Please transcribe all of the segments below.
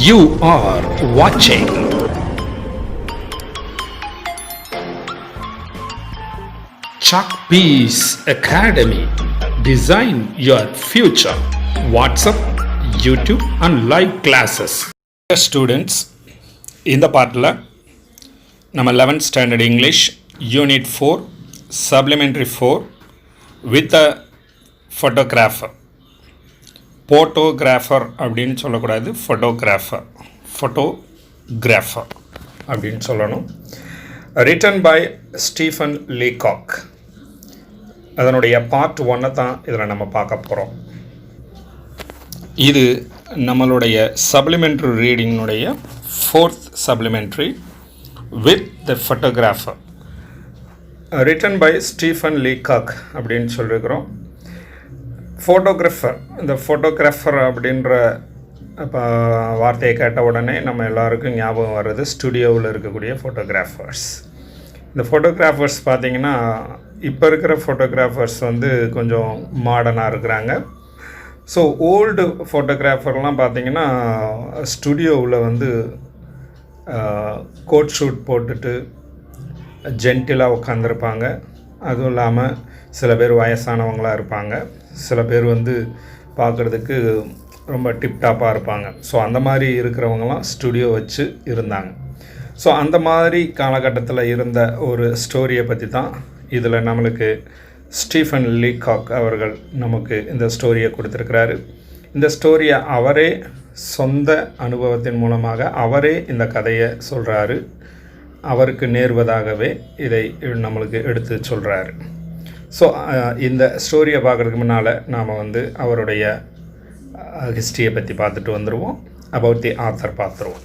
You are watching Chalkpiece Academy. Design your future. WhatsApp, YouTube and live classes. Students, இந்த பார்ட்டில் நம்ம 11th standard English Unit 4 Supplementary 4 with a photographer. Photographer அப்படின்னு சொல்லக்கூடாது, photographer அப்படின்னு சொல்லணும். Written by Stephen Leacock. அதனுடைய part 1 தான் இதில் நம்ம பார்க்க போகிறோம். இது நம்மளுடைய சப்ளிமெண்ட்ரி ரீடிங்கினுடைய 4th supplementary with the photographer. Written by Stephen Leacock அப்படின்னு சொல்லியிருக்கிறோம். ஃபோட்டோகிராஃபர், இந்த ஃபோட்டோகிராஃபர் அப்படின்ற வார்த்தையை கேட்ட உடனே நம்ம எல்லாருக்கும் ஞாபகம் வர்றது ஸ்டுடியோவில் இருக்கக்கூடிய ஃபோட்டோகிராஃபர்ஸ். இந்த ஃபோட்டோகிராஃபர்ஸ் பார்த்திங்கன்னா இப்போ இருக்கிற ஃபோட்டோகிராஃபர்ஸ் வந்து கொஞ்சம் மாடர்னாக இருக்கிறாங்க. ஸோ ஓல்டு ஃபோட்டோகிராஃபர்லாம் பார்த்திங்கன்னா ஸ்டுடியோவில் வந்து கோட் ஷூட் போட்டுட்டு ஜென்டிலாக உட்காந்துருப்பாங்க. அதுவும் இல்லாமல் சில பேர் வயசானவங்களாக இருப்பாங்க, சில பேர் வந்து பார்க்குறதுக்கு ரொம்ப டிப்டாப்பாக இருப்பாங்க. ஸோ அந்த மாதிரி இருக்கிறவங்களாம் ஸ்டுடியோ வச்சு இருந்தாங்க. ஸோ அந்த மாதிரி காலகட்டத்தில் இருந்த ஒரு ஸ்டோரியை பற்றி தான் இதில் நம்மளுக்கு ஸ்டீஃபன் லீகாக் அவர்கள் நமக்கு இந்த ஸ்டோரியை கொடுத்துருக்கிறாரு. இந்த ஸ்டோரியை அவரே சொந்த அனுபவத்தின் மூலமாக அவரே இந்த கதையை சொல்கிறாரு. அவருக்கு நேர்வதாகவே இதை நம்மளுக்கு எடுத்து சொல்கிறாரு. ஸோ இந்த ஸ்டோரியை பார்க்குறதுக்கு முன்னால் நாம் வந்து அவருடைய ஹிஸ்ட்ரியை பற்றி பார்த்துட்டு வந்துடுவோம். அபவுட் தி ஆத்தர் பார்த்துருவோம்.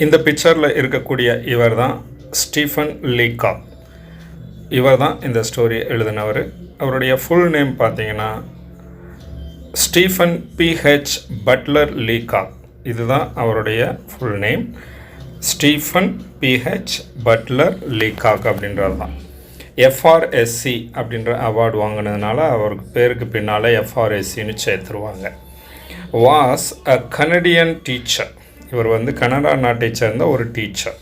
இந்த பிக்சரில் இருக்கக்கூடிய இவர் தான் ஸ்டீஃபன் லீகாக். இவர் தான் இந்த ஸ்டோரியை எழுதினவர். அவருடைய ஃபுல் நேம் பார்த்தீங்கன்னா ஸ்டீஃபன் PH பட்லர் லீகாக். இதுதான் அவருடைய full name, Stephen PH Butler Leacock அப்படின்றது தான். FRSC அப்படின்ற அவார்டு வாங்கினதுனால அவருக்கு பேருக்கு பின்னால் FRSCன்னு சேர்த்துருவாங்க. Was a Canadian teacher. இவர் வந்து கனடா நாட்டை சேர்ந்த ஒரு டீச்சர்.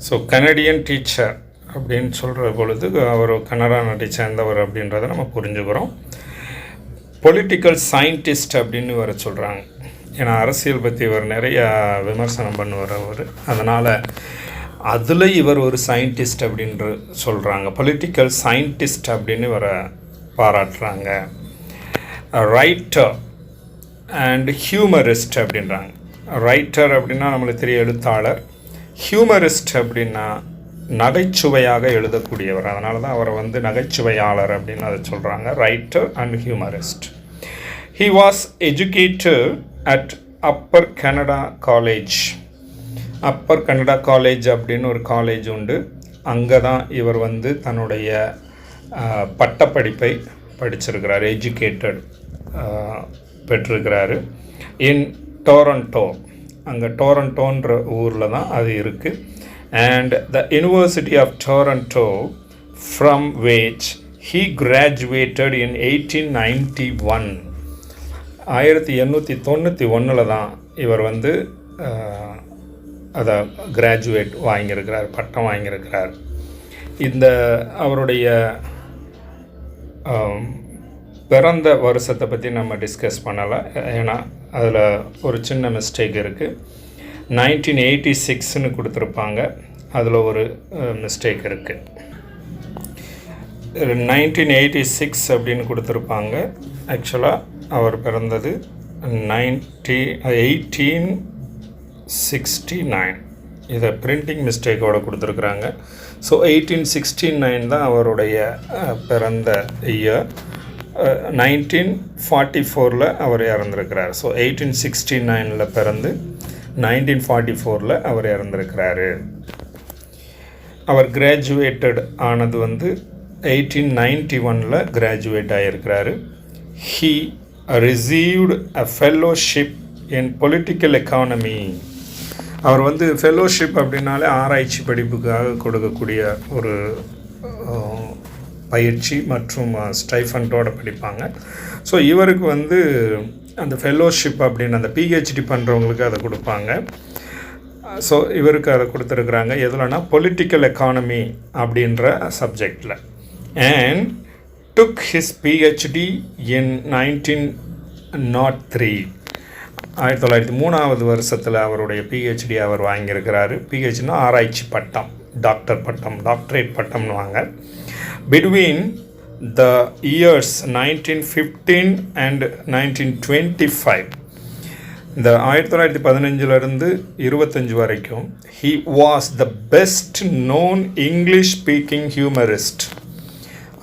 ஸோ கனடியன் டீச்சர் அப்படின்னு சொல்கிற பொழுது அவர் கனடா நாட்டை சேர்ந்தவர் அப்படின்றத நம்ம புரிஞ்சுக்கிறோம். பொலிட்டிக்கல் சயின்டிஸ்ட் அப்படின்னு இவரை சொல்கிறாங்க. ஏன்னா அரசியல் பற்றி இவர் நிறைய விமர்சனம் பண்ணுவார் அவர். அதனால் அதில் இவர் ஒரு சயின்டிஸ்ட் அப்படின்ற சொல்கிறாங்க. பொலிட்டிக்கல் சயின்டிஸ்ட் அப்படின்னு இவரை பாராட்டுறாங்க. ரைட்டர் அண்ட் ஹியூமரிஸ்ட் அப்படின்றாங்க. ரைட்டர் அப்படின்னா நம்மளுக்கு தெரிய எழுத்தாளர், ஹியூமரிஸ்ட் அப்படின்னா நகைச்சுவையாக எழுதக்கூடியவர். அதனால தான் அவரை வந்து நகைச்சுவையாளர் அப்படின்னு அதை சொல்கிறாங்க. Writer and humorist. He was educated at upper Canada college. Upper Canada college அப்படின்னு ஒரு காலேஜ் உண்டு. அங்கே தான் இவர் வந்து தன்னுடைய பட்டப்படிப்பை படிச்சிருக்கிறார், எஜுகேட்டட் பெற்றிருக்கிறாரு. இன் டொரண்டோ, அங்கே டொரண்டோன்ற ஊரில் தான் அது இருக்குது. And the university of Toronto from which he graduated in 1891. 1891 தான் இவர் வந்து அதை கிராஜுவேட் வாங்கியிருக்கிறார், பட்டம் வாங்கியிருக்கிறார். இந்த அவருடைய பிறந்த வருஷத்தை பற்றி நம்ம டிஸ்கஸ் பண்ணலை, ஏன்னா அதில் ஒரு சின்ன மிஸ்டேக் இருக்குது. 1986ன்னு கொடுத்துருப்பாங்க, அதில் ஒரு மிஸ்டேக் இருக்குது. 1986 அப்படின்னு கொடுத்துருப்பாங்க. ஆக்சுவலாக அவர் பிறந்தது 1869. இதை பிரிண்டிங் மிஸ்டேக்கோடு கொடுத்துருக்குறாங்க. ஸோ 1869 தான் அவருடைய பிறந்த இயர். 1944 அவர் இறந்துருக்கிறார். ஸோ 1869 பிறந்து 1944 அவர் இறந்துருக்கிறாரு. அவர் கிராஜுவேட்டட் ஆனது வந்து 1891 கிராஜுவேட் ஆகியிருக்கிறாரு. He received a fellowship in political economy. அவர் வந்து ஃபெல்லோஷிப் அப்படின்னாலே ஆராய்ச்சி படிப்புக்காக கொடுக்கக்கூடிய ஒரு பயிற்சி மற்றும் ஸ்டைஃபண்டோடு படிப்பாங்க. ஸோ இவருக்கு வந்து அந்த ஃபெல்லோஷிப் அப்படின்னு அந்த பிஹெச்டி பண்ணுறவங்களுக்கு அதை கொடுப்பாங்க. ஸோ இவருக்கு அதை கொடுத்துருக்குறாங்க. எதுலனா பொலிட்டிக்கல் எக்கானமி அப்படின்ற சப்ஜெக்டில். And took his PhD in 1903. 1903 வருஷத்தில் அவருடைய பிஹெச்டி அவர் வாங்கியிருக்கிறாரு. பிஹெச்டினா ஆராய்ச்சி பட்டம், டாக்டர் பட்டம், டாக்டரேட் பட்டம்னு வாங்க. பிட்வீன் த இயர்ஸ் 1915 அண்ட் 1925, இந்த 1915 25 வரைக்கும் he was the best known English speaking humorist.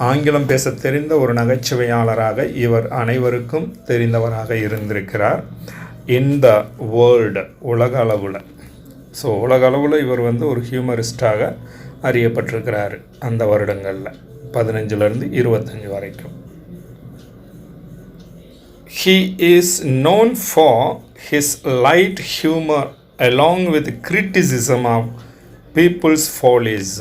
ஆங்கிலம் பேச தெரிந்த ஒரு நகைச்சுவையாளராக இவர் அனைவருக்கும் தெரிந்தவராக இருந்திருக்கிறார். இந்த வேர்ல்டு உலக அளவில். ஸோ உலக அளவில் இவர் ஒரு ஹியூமரிஸ்டாக அறியப்பட்டிருக்கிறார் அந்த வருடங்களில் 15 25 வரைக்கும். He is known for his light humor along with criticism of people's follies.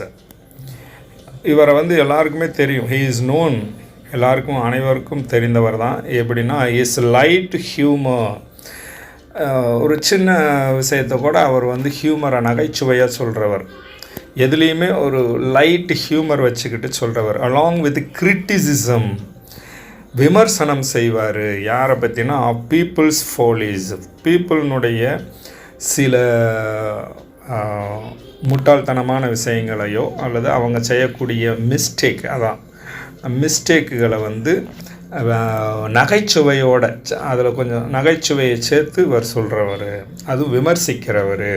இவரை எல்லாருக்குமே தெரியும். he is known, எல்லாருக்கும் அனைவருக்கும் தெரிந்தவர் தான். எப்படின்னா his light humor, ஒரு சின்ன விஷயத்தை கூட அவர் ஹியூமரை நகைச்சுவையாக சொல்கிறவர். எதுலேயுமே ஒரு லைட் ஹியூமர் வச்சுக்கிட்டு சொல்கிறவர். அலாங் வித் கிரிட்டிசிசம், விமர்சனம் செய்வார். யாரை பற்றினா பீப்புள்ஸ் ஃபோலிஸ், பீப்புள்னுடைய சில முட்டாள்தனமான விஷயங்களையோ அல்லது அவங்க செய்யக்கூடிய மிஸ்டேக், அதான் மிஸ்டேக்குகளை நகைச்சுவையோட, அதில் கொஞ்சம் நகைச்சுவையை சேர்த்து இவர் சொல்கிறவர், அது விமர்சிக்கிறவர்.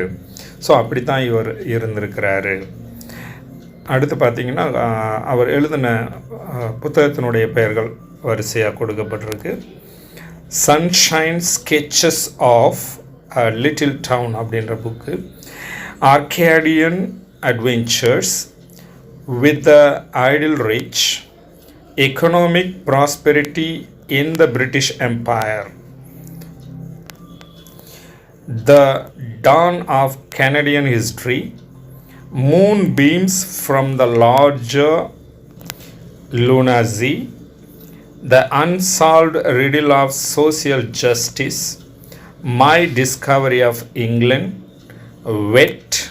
ஸோ அப்படி தான் இவர் இருந்திருக்கிறாரு. அடுத்து பார்த்திங்கன்னா அவர் எழுதின புத்தகத்தினுடைய பெயர்கள் வரிசையாக கொடுக்கப்பட்டிருக்கு. Sunshine sketches of little town அப்படின்ற book, Arcadian adventures, with the idle rich, Economic Prosperity in the British Empire, The Dawn of Canadian History, Moonbeams from the Larger Lunacy, The Unsolved Riddle of Social Justice, My Discovery of England, Wit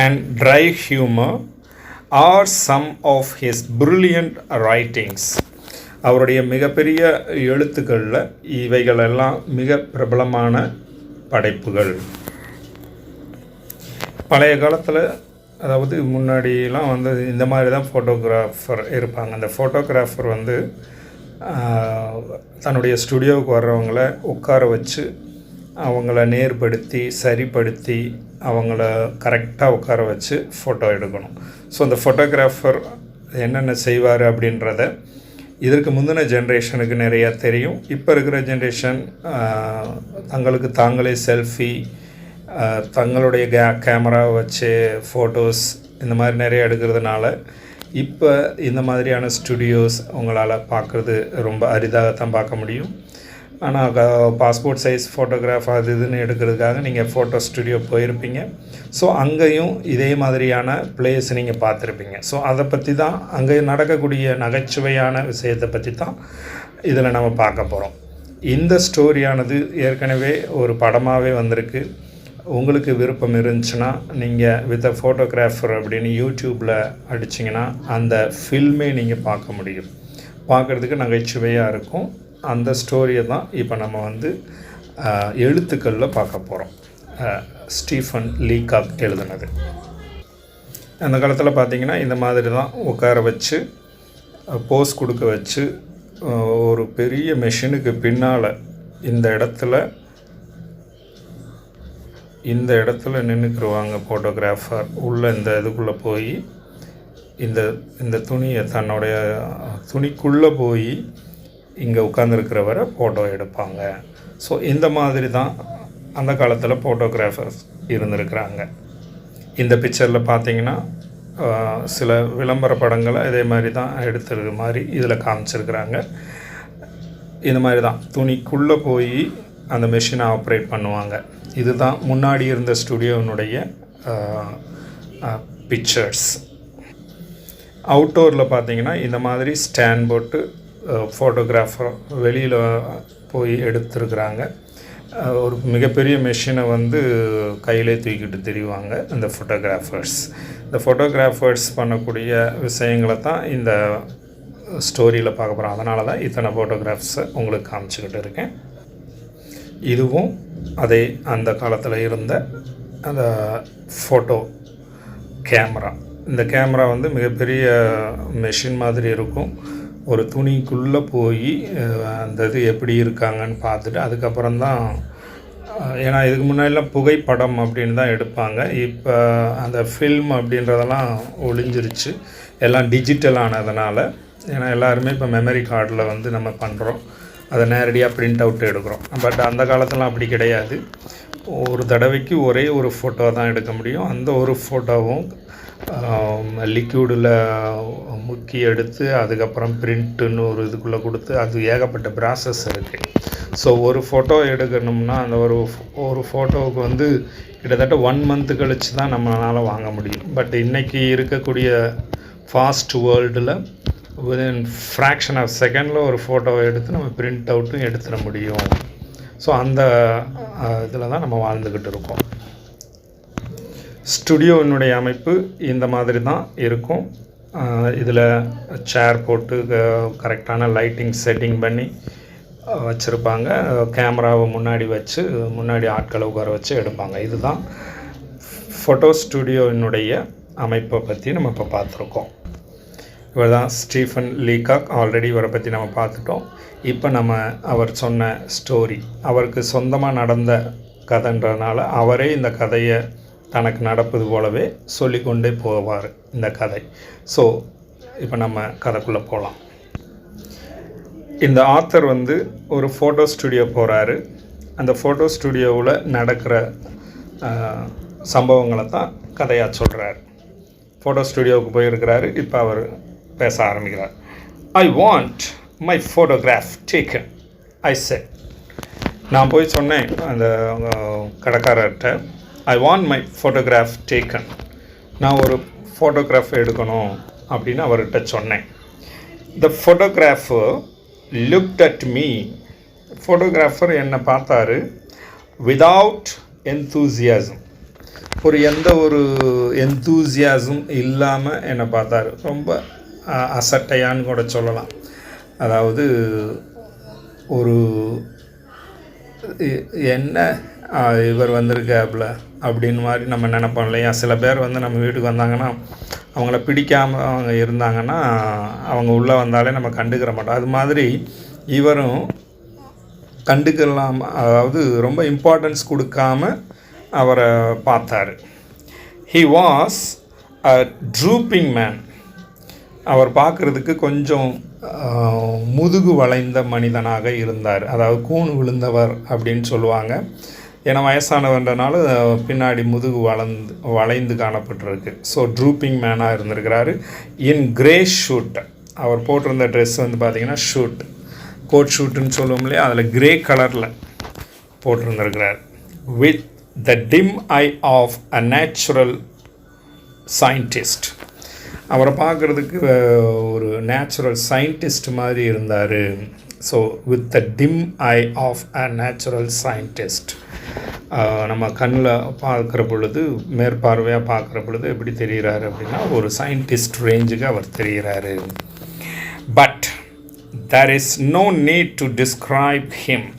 and Dry Humor are some of his brilliant writings. அவருடைய மிகப்பெரிய எழுத்துக்களில் இவைகளெல்லாம் மிக பிரபலமான படைப்புகள். பழைய காலத்தில், அதாவது முன்னாடிலாம் இந்த மாதிரி தான் ஃபோட்டோகிராஃபர் இருப்பாங்க. அந்த ஃபோட்டோகிராஃபர் தன்னுடைய ஸ்டுடியோவுக்கு வர்றவங்கள உட்கார வச்சு அவங்கள நேர்படுத்தி சரிப்படுத்தி அவங்கள கரெக்டாக உட்கார வச்சு ஃபோட்டோ எடுக்கணும். ஸோ அந்த ஃபோட்டோகிராஃபர் என்னென்ன செய்வார் அப்படின்றத இதற்கு முந்தின ஜென்ரேஷனுக்கு நிறையா தெரியும். இப்போ இருக்கிற ஜென்ரேஷன் தங்களுக்கு தாங்களே செல்ஃபி, தங்களுடைய கேமராவை வச்சு ஃபோட்டோஸ் இந்த மாதிரி நிறைய எடுக்கிறதுனால இப்போ இந்த மாதிரியான ஸ்டுடியோஸ் உங்களால் பார்க்குறது ரொம்ப அரிதாகத்தான் பார்க்க முடியும். ஆனால் பாஸ்போர்ட் சைஸ் ஃபோட்டோகிராஃப் அது இதுன்னு எடுக்கிறதுக்காக நீங்கள் ஃபோட்டோ ஸ்டுடியோ போயிருப்பீங்க. ஸோ அங்கேயும் இதே மாதிரியான பிளேஸ் நீங்கள் பார்த்துருப்பீங்க. ஸோ அதை பற்றி தான், அங்கே நடக்கக்கூடிய நகைச்சுவையான விஷயத்தை பற்றி தான் இதில் நம்ம பார்க்க போகிறோம். இந்த ஸ்டோரியானது ஏற்கனவே ஒரு படமாகவே வந்திருக்கு. உங்களுக்கு விருப்பம் இருந்துச்சுன்னா நீங்கள் வித் அ ஃபோட்டோகிராஃபர் அப்படின்னு யூடியூப்பில் அடிச்சிங்கன்னா அந்த ஃபில்மே நீங்கள் பார்க்க முடியும். பார்க்குறதுக்கு நகைச்சுவையாக இருக்கும். அந்த ஸ்டோரியை தான் இப்போ நம்ம எழுத்துக்களில் பார்க்க போகிறோம். ஸ்டீஃபன் லீகாக் எழுதுனது. அந்த காலத்தில் பார்த்திங்கன்னா இந்த மாதிரி தான் உட்கார வச்சு போஸ் கொடுக்க வச்சு ஒரு பெரிய மெஷினுக்கு பின்னால் இந்த இடத்துல நின்றுக்குருவாங்க ஃபோட்டோகிராஃபர். உள்ளே இந்த இதுக்குள்ளே போய் இந்த துணியை தன்னுடைய துணிக்குள்ளே போய் இங்கே உட்காந்துருக்கிறவரை ஃபோட்டோ எடுப்பாங்க. ஸோ இந்த மாதிரி தான் அந்த காலத்தில் ஃபோட்டோகிராஃபர்ஸ் இருந்திருக்கிறாங்க. இந்த பிக்சரில் பார்த்தீங்கன்னா சில விளம்பர படங்களை இதே மாதிரி தான் எடுத்துருக்க மாதிரி இதில் காமிச்சிருக்கிறாங்க. இந்த மாதிரி தான் துணிக்குள்ளே போய் அந்த மெஷினை ஆப்ரேட் பண்ணுவாங்க. இதுதான் முன்னாடி இருந்த ஸ்டுடியோனுடைய பிக்சர்ஸ். அவுட்டோரில் பார்த்தீங்கன்னா இந்த மாதிரி ஸ்டாண்ட் போட்டு ஃபோட்டோகிராஃபர் வெளியில் போய் எடுத்துருக்குறாங்க. ஒரு மிகப்பெரிய மெஷினை வந்து கையிலே தூக்கிட்டு திரிவாங்க இந்த ஃபோட்டோகிராஃபர்ஸ். இந்த ஃபோட்டோகிராஃபர்ஸ் பண்ணக்கூடிய விஷயங்களை தான் இந்த ஸ்டோரியில் பார்க்க போகிறோம். அதனால தான் இத்தனை ஃபோட்டோகிராஃப்ஸை உங்களுக்கு காமிச்சிக்கிட்டு இருக்கேன். இதுவும் அதே அந்த காலத்தில் இருந்த அந்த ஃபோட்டோ கேமரா. இந்த கேமரா வந்து மிகப்பெரிய மெஷின் மாதிரி இருக்கும். ஒரு துணிக்குள்ளே போய் அந்த இது எப்படி இருக்காங்கன்னு பார்த்துட்டு அதுக்கப்புறம் தான், ஏன்னா இதுக்கு முன்னாடிலாம் புகைப்படம் அப்படின்னு தான் எடுப்பாங்க. இப்போ அந்த ஃபில்ம் அப்படின்றதெல்லாம் ஒழிஞ்சிருச்சு, எல்லாம் டிஜிட்டல் ஆனதுனால. ஏன்னா எல்லாருமே இப்போ மெமரி கார்டில் வந்து நம்ம பண்ணுறோம், அதை நேரடியாக பிரிண்ட் அவுட் எடுக்கிறோம். பட் அந்த காலத்துலாம் அப்படி கிடையாது. ஒரு தடவைக்கு ஒரே ஒரு ஃபோட்டோ தான் எடுக்க முடியும். அந்த ஒரு ஃபோட்டோவும் லிக்யூடில் முக்கி எடுத்து அதுக்கப்புறம் பிரிண்ட்டுன்னு ஒரு இதுக்குள்ளே கொடுத்து அது ஏகப்பட்ட ப்ராசஸ் இருக்குது. ஸோ ஒரு ஃபோட்டோ எடுக்கணும்னா அந்த ஒரு ஃபோட்டோவுக்கு வந்து கிட்டத்தட்ட 1 மந்த் கழித்து தான் நம்மளால் வாங்க முடியும். பட் இன்றைக்கி இருக்கக்கூடிய ஃபாஸ்ட் வேர்ல்டில் வித்தின் ஃப்ராக்ஷன் ஆஃப் செகண்டில் ஒரு ஃபோட்டோவை எடுத்து நம்ம பிரிண்ட் அவுட்டும் எடுத்துட முடியும். ஸோ அந்த இதில் தான் நம்ம வாழ்ந்துக்கிட்டு இருக்கோம். ஸ்டுடியோவினுடைய அமைப்பு இந்த மாதிரி தான் இருக்கும். இதில் சேர் போட்டு கரெக்டான லைட்டிங் செட்டிங் பண்ணி வச்சுருப்பாங்க. கேமராவை முன்னாடி வச்சு முன்னாடி ஆட்களை உட்கார வச்சு எடுப்பாங்க. இதுதான் ஃபோட்டோ ஸ்டுடியோவினுடைய அமைப்பை பற்றி நம்ம இப்போ பார்த்துருக்கோம். இவர் தான் ஸ்டீஃபன் லீகாக். ஆல்ரெடி இவரை பற்றி நம்ம பார்த்துட்டோம். இப்போ நம்ம அவர் சொன்ன ஸ்டோரி அவருக்கு சொந்தமாக நடந்த கதைன்றதுனால அவரே இந்த கதையை தனக்கு நடப்பது போலவே சொல்லிக்கொண்டே போவார் இந்த கதை. ஸோ இப்போ நம்ம கதைக்குள்ளே போகலாம். இந்த ஆத்தர் வந்து ஒரு ஃபோட்டோ ஸ்டுடியோ போகிறாரு. அந்த ஃபோட்டோ ஸ்டுடியோவில் நடக்கிற சம்பவங்களை தான் கதையாக சொல்கிறார். ஃபோட்டோ ஸ்டுடியோவுக்கு போயிருக்கிறாரு. இப்போ அவர் பேச ஆரம்பிக்கிறார். I want my photograph taken I said. நான் போய் சொன்னேன் அந்த கடைக்காரர்கிட்ட, I want my photograph taken, நான் ஒரு ஃபோட்டோகிராஃப் எடுக்கணும் அப்படின்னு அவர்கிட்ட சொன்னேன். The photographer looked at me. Photographer என்னை பார்த்தாரு. விதவுட் என்தூசியாசம், எந்த ஒரு என்தூசியாசம் இல்லாமல் என்னை பார்த்தாரு. ரொம்ப அசட்டையான்னு கூட சொல்லலாம். அதாவது ஒரு என்ன இவர் வந்திருக்காப்புல அப்படின்னு மாதிரி நம்ம நினைப்போம் இல்லையா. சில பேர் வந்து நம்ம வீட்டுக்கு வந்தாங்கன்னா அவங்கள பிடிக்காமல் அவங்க இருந்தாங்கன்னா அவங்க உள்ளே வந்தாலே நம்ம கண்டுக்கிற மாட்டோம். அது மாதிரி இவரும் கண்டுக்கலாம், அதாவது ரொம்ப இம்பார்ட்டன்ஸ் கொடுக்காம அவரை பார்த்தார். He was a drooping man. அவர் பார்க்குறதுக்கு கொஞ்சம் முதுகு வளைந்த மனிதனாக இருந்தார். அதாவது கூணு விழுந்தவர் அப்படின்னு சொல்லுவாங்க. ஏன்னா வயசானவன்றனால பின்னாடி முதுகு வளைந்து காணப்பட்டிருக்கு. ஸோ ட்ரூப்பிங் மேனாக இருந்திருக்கிறாரு. இன் கிரே ஷூட், அவர் போட்டிருந்த ட்ரெஸ் வந்து பார்த்திங்கன்னா ஷூட், கோட் ஷூட்டுன்னு சொல்லுவோம் இல்லையா, அதில் கிரே கலரில் போட்டிருந்திருக்கிறார். With the dim eye of a natural scientist. அவரை பார்க்குறதுக்கு ஒரு நேச்சுரல் சயின்டிஸ்ட் மாதிரி இருந்தார். So with the dim eye of a natural scientist. நம்ம கண்ணில் பார்க்குற பொழுது, மேற்பார்வையாக பார்க்குற பொழுது எப்படி தெரிகிறாரு அப்படின்னா ஒரு சயின்டிஸ்ட் ரேஞ்சுக்கு அவர் தெரிகிறாரு. But there is no need to describe him.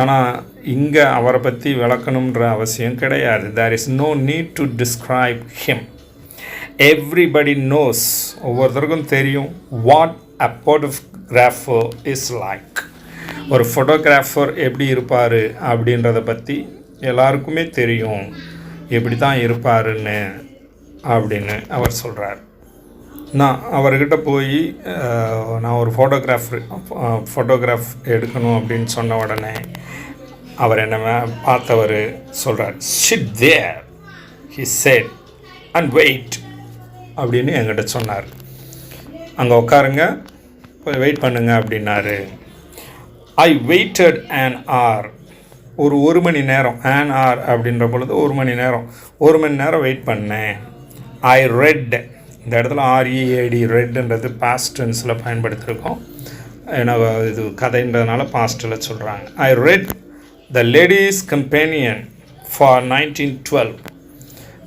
ஆனால் இங்கே அவரை பற்றி விளக்கணுன்ற அவசியம் கிடையாது. There is no need to describe him. Everybody knows, ஒவ்வொருத்தருக்கும் தெரியும் what a photographer is like. ஒரு ஃபோட்டோகிராஃபர் எப்படி இருப்பார் அப்படின்றத பற்றி எல்லாருக்குமே தெரியும், எப்படி தான் இருப்பாருன்னு அப்படின்னு அவர் சொல்கிறார். நான் அவர்கிட்ட போய் நான் ஒரு ஃபோட்டோகிராஃப் எடுக்கணும் அப்படின்னு சொன்ன உடனே அவர் என்ன பார்த்தவர் சொல்கிறார். Sit there he said and wait அப்படின்னு என்கிட்ட சொன்னார். அங்கே உட்காருங்க, போய் வெயிட் பண்ணுங்க அப்படின்னாரு. I waited an hour. ஒரு மணி நேரம், an hour அப்படின்ற பொழுது ஒரு மணி நேரம் வெயிட் பண்ணேன். ஐ ரெட், இந்த இடத்துல READ ரெட்ன்றது பாஸ்ட் டென்ஸில் பயன்படுத்தியிருக்கோம். ஏன்னா இது கதைன்றதுனால பாஸ்ட்டில் சொல்கிறாங்க. I read the ladies companion for 1912.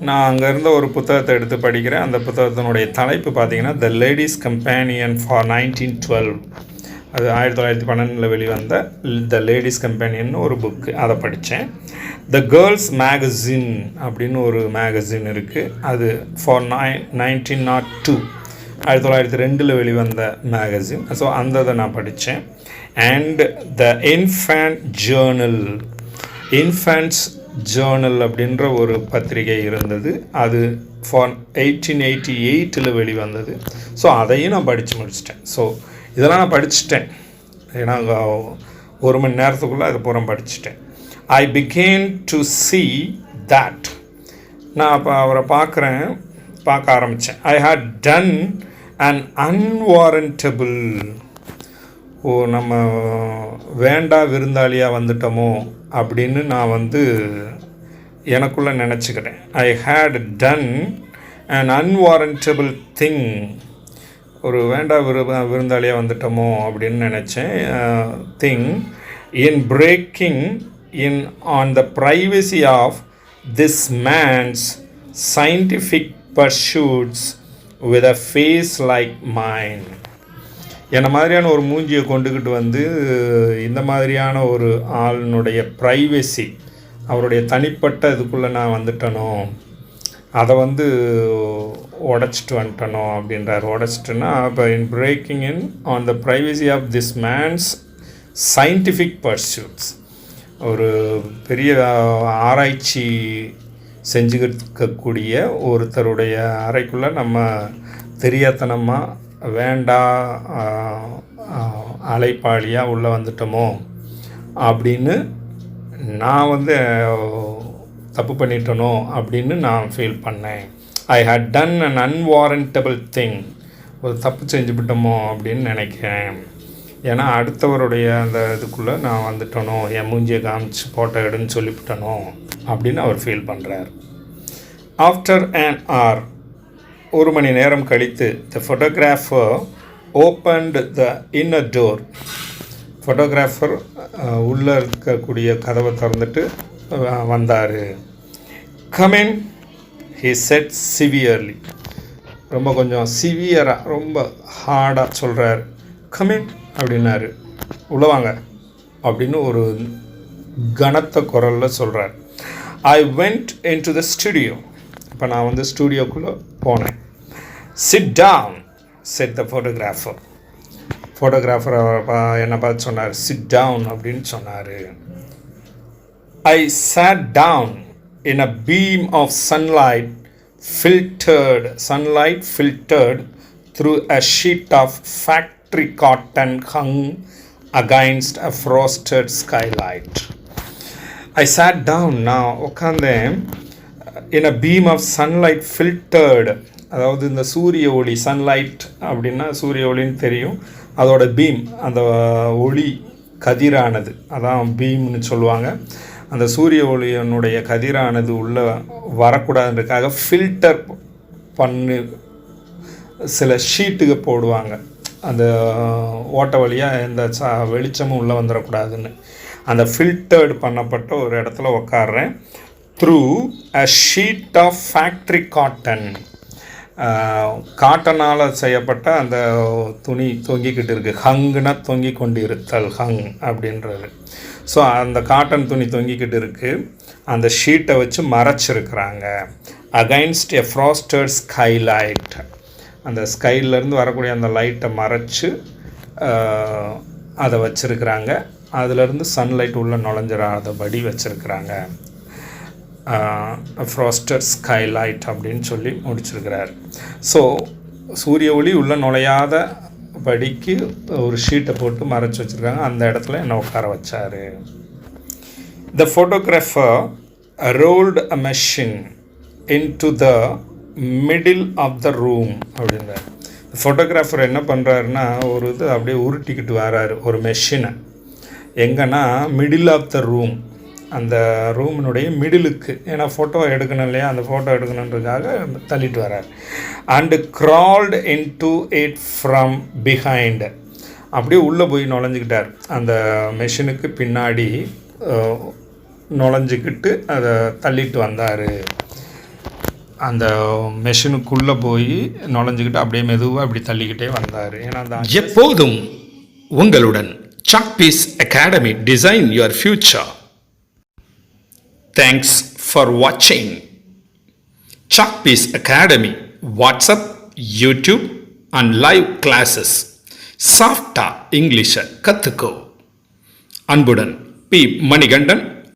நான் அங்கே இருந்த ஒரு புத்தகத்தை எடுத்து படிக்கிறேன். அந்த புத்தகத்தினுடைய தலைப்பு பார்த்திங்கன்னா த லேடிஸ் கம்பேனியன் ஃபார் 1912. அது 1912 வெளிவந்த த லேடிஸ் கம்பேனியன் ஒரு புக்கு, அதை படித்தேன். த கேர்ள்ஸ் மேகசின் அப்படின்னு ஒரு மேகசின் இருக்குது, அது ஃபார் 1902, 1902 வெளிவந்த மேகசின். ஸோ அந்த இதை நான் படித்தேன். And the infant journal, infant's journal அப்படின்ற ஒரு பத்திரிகை இருந்தது, அது ஃபார் 1888 வெளிவந்தது. ஸோ அதையும் நான் படித்து முடிச்சிட்டேன். ஸோ இதெல்லாம் நான் படிச்சுட்டேன், ஏன்னா 1 மணி நேரத்துக்குள்ளே அது பூரா படிச்சுட்டேன். ஐ பிகேன் டு see that. நான் அப்போ அவரை பார்க்க ஆரம்பித்தேன். ஐ had done an unwarrantable. நம்ம வேண்டா விருந்தாளியாக வந்துட்டோமோ அப்படின்னு நான் எனக்குள்ளே நினச்சிக்கிறேன். ஐ had done an unwarrantable thing. ஒரு வேண்டா விருந்தாளியாக வந்துட்டோமோ அப்படின்னு நினச்சேன். Think in breaking in on the privacy of this man's scientific pursuits with a face like mine. என்னை மாதிரியான ஒரு மூஞ்சியை கொண்டுக்கிட்டு இந்த மாதிரியான ஒரு ஆளினுடைய ப்ரைவசி, அவருடைய தனிப்பட்ட இதுக்குள்ளே நான் வந்துட்டனோ, அதை உடச்சிட்டு வந்துட்டனோ அப்படின்றார். உடச்சிட்டுன்னா அப்போ in breaking in on the privacy of this man's scientific pursuits. ஒரு பெரிய ஆராய்ச்சி செஞ்சுக்கிட்டு ஒருத்தருடைய அறைக்குள்ளே நம்ம தெரியாதனமாக வேண்டா அலைப்பாளியாக உள்ளே வந்துட்டோமோ அப்படின்னு நான் தப்பு பண்ணிட்டனோ அப்படின்னு நான் ஃபீல் பண்ணேன். ஐ ஹேட் டன் அன் அன்வாரண்டபிள் திங். ஒரு தப்பு செஞ்சுவிட்டோமோ அப்படின்னு நினைக்கிறேன். ஏன்னா அடுத்தவருடைய அந்த இதுக்குள்ளே நான் வந்துட்டனோ, என் மூஞ்சியை காமிச்சு ஃபோட்டோ எடுன்னு சொல்லிவிட்டனோ அப்படின்னு அவர் ஃபீல் பண்ணுறார். ஆஃப்டர் an hour, 1 மணி நேரம் கழித்து, த photographer opened the inner door. Photographer உள்ளே இருக்கக்கூடிய கதவை திறந்துட்டு வந்தார். Come in, he said severely. ரொம்ப கொஞ்சம் சிவியராக, ரொம்ப ஹார்டாக சொல்கிறார். கம் இன் அப்படின்னாரு, உள்ள வாங்க அப்படின்னு ஒரு கனத்த குரலில் சொல்கிறார். I went in to the studio. இப்போ நான் ஸ்டுடியோக்குள்ளே போனேன். Sit down said the photographer. Photographer என்னை பார்த்து சொன்னார், சிட் டவுன் அப்படின்னு சொன்னார். ஐ sat down in a beam of sunlight filtered through a sheet of factory cotton hung against a frosted skylight. I sat down, நான் உட்காந்தேன். in a beam of sunlight filtered, அதாவது இந்த சூரிய ஒளி, சன்லைட் அப்படின்னா சூரிய ஒளின்னு தெரியும், அதோட பீம், அந்த ஒளி கதிரானது, அதான் பீம்னு சொல்லுவாங்க. அந்த சூரிய ஒளியினுடைய கதிரானது உள்ளே வரக்கூடாதுன்றதுக்காக ஃபில்டர் பண்ணி சில ஷீட்டுக்கு போடுவாங்க, அந்த ஓட்ட வழியாக எந்த வெளிச்சமும் உள்ளே வந்துடக்கூடாதுன்னு. அந்த ஃபில்டர்டு பண்ணப்பட்ட ஒரு இடத்துல உட்காடுறேன். Through a sheet of factory cotton, காட்டனால் செய்யப்பட்ட அந்த துணி தொங்கிக்கிட்டு இருக்குது. ஹங்குனா தொங்கி கொண்டு இருத்தல், ஹங் அப்படின்றது. ஸோ அந்த காட்டன் துணி தொங்கிக்கிட்டு இருக்குது, அந்த ஷீட்டை வச்சு மறைச்சிருக்கிறாங்க. அகைன்ஸ்ட் எ ஃப்ராஸ்டட் ஸ்கைலைட், அந்த ஸ்கைலேருந்து வரக்கூடிய அந்த லைட்டை மறைச்சு அதை வச்சுருக்கிறாங்க. அதிலேருந்து சன்லைட் உள்ளே நுழைஞ்சிடாதபடி வச்சுருக்கிறாங்க. ஃப்ராஸ்டட் ஸ்கைலைட் அப்படின்னு சொல்லி முடிச்சிருக்கிறார். ஸோ சூரிய ஒளி உள்ளே நுழையாத படிக்கு ஒரு ஷீட்டை போட்டு மறைச்சி வச்சுருக்காங்க. அந்த இடத்துல என்னை உட்கார வச்சார். The photographer rolled a machine into the middle of the room அப்படின்றார். ஃபோட்டோகிராஃபர் என்ன பண்ணுறாருன்னா, ஒரு இது அப்படியே உருட்டிக்கிட்டு வராரு ஒரு மெஷினை. எங்கன்னா மிடில் ஆஃப் த ரூம், அந்த ரூமினுடைய மிடிலுக்கு, ஏன்னா ஃபோட்டோ எடுக்கணும் இல்லையா, அந்த ஃபோட்டோ எடுக்கணுன்றதுக்காக தள்ளிட்டு வர்றார். And crawled into it from behind, அப்படியே உள்ளே போய் நுழைஞ்சிக்கிட்டார். அந்த மெஷினுக்கு பின்னாடி நுழைஞ்சிக்கிட்டு அதை தள்ளிட்டு வந்தார். அந்த மெஷினுக்குள்ளே போய் நுழைஞ்சிக்கிட்டு அப்படியே மெதுவாக அப்படி தள்ளிக்கிட்டே வந்தார். ஏன்னா அந்த எப்போதும் உங்களுடன் Chalkpiece Academy design your future. Thanks for வாட்சிங். Chalkpiece Academy WhatsApp, YouTube and live classes. சாஃப்டா இங்கிலீஷை கற்றுக்கோ. அன்புடன் பி. மணிகண்டன்,